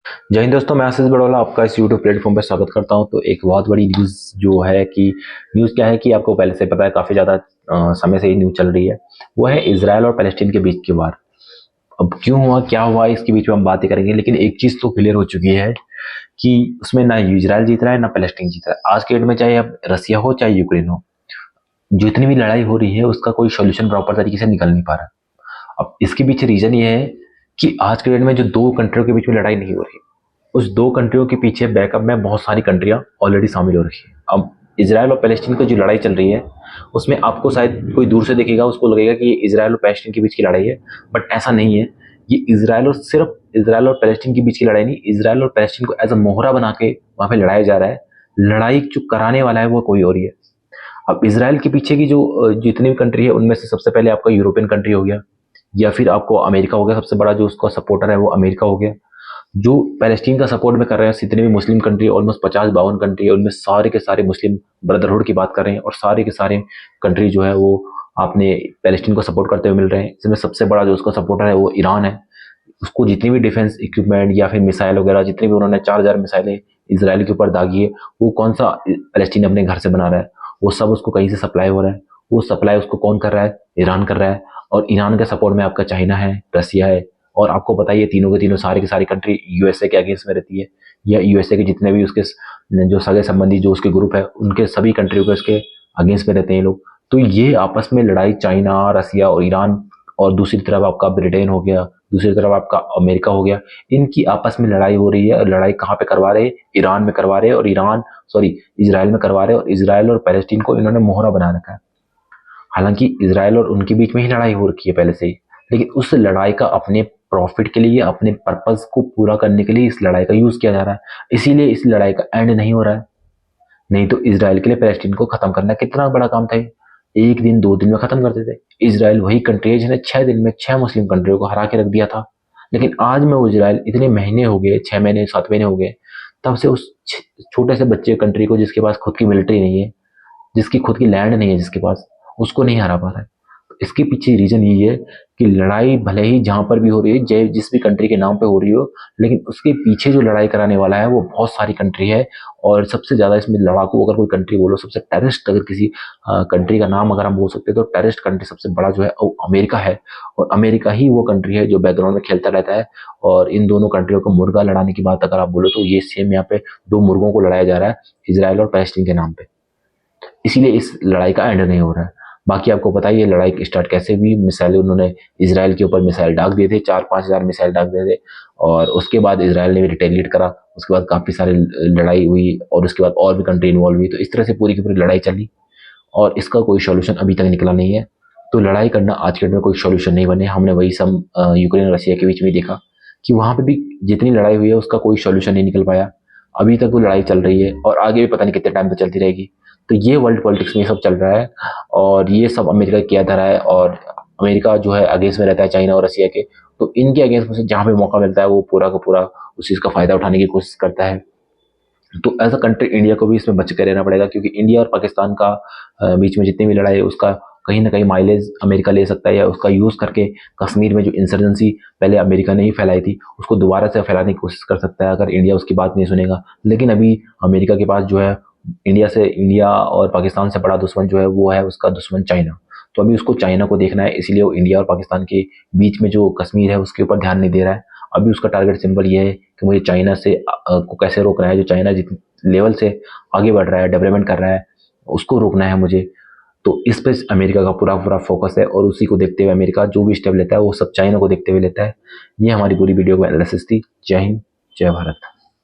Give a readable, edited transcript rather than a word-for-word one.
जय हिंद दोस्तों, मैं आशीष बड़ोला आपका इस यूट्यूब प्लेटफॉर्म पर स्वागत करता हूं। तो एक बहुत बड़ी न्यूज़ जो है कि न्यूज़ क्या है कि आपको पहले से पता है, काफ़ी ज़्यादा समय से ये न्यूज़ चल रही है। वो है इजराइल और पैलेस्टीन के बीच की वार। अब क्यों हुआ, क्या हुआ, इसके बीच में हम बातें करेंगे। लेकिन एक चीज़ तो क्लियर हो चुकी है कि उसमें ना इजराइल जीत रहा है ना पैलेस्टीन जीत रहा है। आज के डेट में चाहे अब रसिया हो चाहे यूक्रेन हो, जितनी भी लड़ाई हो रही है उसका कोई सोल्यूशन प्रॉपर तरीके से निकल नहीं पा रहा। अब इसके पीछे रीजन ये है कि आज के डेट में जो दो कंट्रियों के बीच में लड़ाई नहीं हो रही, उस दो कंट्रियों के पीछे बैकअप में बहुत सारी कंट्रियां ऑलरेडी शामिल हो रखी है। अब इसराइल और पैलेस्टीन की जो लड़ाई चल रही है उसमें आपको शायद कोई दूर से देखेगा, उसको लगेगा कि ये इसराइल और पैलेस्टीन के बीच की लड़ाई है, बट ऐसा नहीं है। ये सिर्फ इसराइल और पैलेस्टीन के बीच की लड़ाई नहीं, इसराइल और पैलेस्टीन को एज अ मोहरा बना के वहां पे लड़ाया जा रहा है। लड़ाई जो कराने वाला है वो कोई और ही है। अब इसराइल के पीछे की जो जितनी भी कंट्री है उनमें से सबसे पहले आपका यूरोपियन कंट्री हो गया, या फिर आपको अमेरिका हो गया। सबसे बड़ा जो उसका सपोर्टर है वो अमेरिका हो गया। जो पैलेस्टीन का सपोर्ट में कर रहे हैं जितने भी मुस्लिम कंट्री, ऑलमोस्ट 50-52 कंट्री है, उनमें सारे के सारे मुस्लिम ब्रदरहुड की बात कर रहे हैं, और सारे के सारे कंट्री जो है वो आपने पैलेस्टीन को सपोर्ट करते हुए मिल रहे हैं। इसमें सबसे बड़ा जो उसका सपोर्टर है वो ईरान है। उसको जितनी भी डिफेंस इक्विपमेंट या फिर मिसाइल वगैरह, जितनी भी उन्होंने 4000 मिसाइलें इसराइल के ऊपर दागी है, वो कौन सा पैलेस्टीन अपने घर से बना रहा है, वो सब उसको कहीं से सप्लाई हो रहा है। वो सप्लाई उसको कौन कर रहा है? ईरान कर रहा है। और ईरान के सपोर्ट में आपका चाइना है, रसिया है, और आपको पता ही है तीनों के तीनों सारी की सारी कंट्री यूएसए के अगेंस्ट में रहती है, या यूएसए के जितने भी उसके जो सगे संबंधी जो उसके ग्रुप है उनके सभी कंट्रियों के उसके अगेंस्ट में रहते हैं लोग। तो ये आपस में लड़ाई चाइना, रसिया और ईरान, और दूसरी तरफ आपका ब्रिटेन हो गया, दूसरी तरफ आपका अमेरिका हो गया, इनकी आपस में लड़ाई हो रही है। और लड़ाई कहाँ पे करवा रहे हैं? ईरान में करवा रहे हैं, और इसराइल में करवा रहे हैं। और इसराइल और पैलेस्टीन को इन्होंने मोहरा बना रखा है। हालांकि इसराइल और उनके बीच में ही लड़ाई हो रखी है पहले से ही, लेकिन उस लड़ाई का अपने प्रॉफिट के लिए, अपने पर्पस को पूरा करने के लिए इस लड़ाई का यूज किया जा रहा है। इसीलिए इस लड़ाई का एंड नहीं हो रहा है। नहीं तो इसराइल के लिए पैलेस्टीन को खत्म करना कितना बड़ा काम था। एक दिन 2 दिन में खत्म करते थे। इसराइल वही कंट्री है जिसने 6 दिन में 6 मुस्लिम कंट्रियों को हरा के रख दिया था। लेकिन आज में वो इसराइल इतने महीने हो गए, 6 महीने 7 महीने हो गए, तब से उस छोटे से बच्चे कंट्री को, जिसके पास खुद की मिलिट्री नहीं है, जिसकी खुद की लैंड नहीं है, जिसके पास, उसको नहीं हरा पा रहा है। तो इसके पीछे रीजन यही है कि लड़ाई भले ही जहां पर भी हो रही है, जिस भी कंट्री के नाम पे हो रही हो, लेकिन उसके पीछे जो लड़ाई कराने वाला है वो बहुत सारी कंट्री है। और सबसे ज्यादा इसमें लड़ाकू अगर कोई कंट्री बोलो, सबसे टेररिस्ट अगर किसी कंट्री का नाम अगर हम बोल सकते हैं, तो टेररिस्ट कंट्री सबसे बड़ा जो है वो अमेरिका है। और अमेरिका ही वो कंट्री है जो बैकग्राउंड में खेलता रहता है। और इन दोनों कंट्रियों को मुर्गा लड़ाने की बात अगर आप बोलो, तो ये सेम यहाँ पे दो मुर्गों को लड़ाया जा रहा है, इसराइल और पैलेस्टीन के नाम पे। इसीलिए इस लड़ाई का एंड नहीं हो रहा है। बाकी आपको पता ही है लड़ाई स्टार्ट कैसे हुई। मिसाइल उन्होंने इसराइल के ऊपर मिसाइल दाग दिए थे, 4-5 हजार मिसाइल दाग दिए थे, और उसके बाद इसराइल ने भी रिटेलिएट करा। उसके बाद काफी सारी लड़ाई हुई, और उसके बाद और भी कंट्री इन्वॉल्व हुई। तो इस तरह से पूरी की पूरी लड़ाई चली, और इसका कोई सोल्यूशन अभी तक निकला नहीं है। तो लड़ाई करना आज के डेट में कोई सोल्यूशन नहीं बने। हमने वही सब यूक्रेन और रशिया के बीच में देखा कि वहां पे भी जितनी लड़ाई हुई है उसका कोई सोल्यूशन नहीं निकल पाया। अभी तक वो लड़ाई चल रही है, और आगे भी पता नहीं कितने टाइम तक चलती रहेगी। तो ये वर्ल्ड पॉलिटिक्स में ये सब चल रहा है, और ये सब अमेरिका किया धरा है। और अमेरिका जो है अगेंस्ट में रहता है चाइना और रसिया के। तो इनके अगेंस्ट में से जहां पे मौका मिलता है वो पूरा का पूरा उस चीज का फायदा उठाने की कोशिश करता है। तो एज अ कंट्री इंडिया को भी इसमें बच कर रहना पड़ेगा, क्योंकि इंडिया और पाकिस्तान का बीच में जितनी भी लड़ाई है उसका कहीं ना कहीं माइलेज अमेरिका ले सकता है, या उसका यूज करके कश्मीर में जो इंसर्जेंसी पहले अमेरिका ने ही फैलाई थी उसको दोबारा से फैलाने की कोशिश कर सकता है, अगर इंडिया उसकी बात नहीं सुनेगा। लेकिन अभी अमेरिका के पास जो है, इंडिया और पाकिस्तान से बड़ा दुश्मन जो है वो है उसका दुश्मन चाइना। तो अभी उसको चाइना को देखना है, इसलिए वो इंडिया और पाकिस्तान के बीच में जो कश्मीर है उसके ऊपर ध्यान नहीं दे रहा है। अभी उसका टारगेट सिंपल ये है कि मुझे चाइना से को कैसे रोकना है। जो चाइना जिस लेवल से आगे बढ़ रहा है, डेवलपमेंट कर रहा है, उसको रोकना है मुझे। तो इस पे अमेरिका का पूरा पूरा फोकस है, और उसी को देखते हुए अमेरिका जो भी स्टेप लेता है वो सब चाइना को देखते हुए लेता है। ये हमारी पूरी वीडियो में एनालिसिस थी। जय हिंद, जय भारत।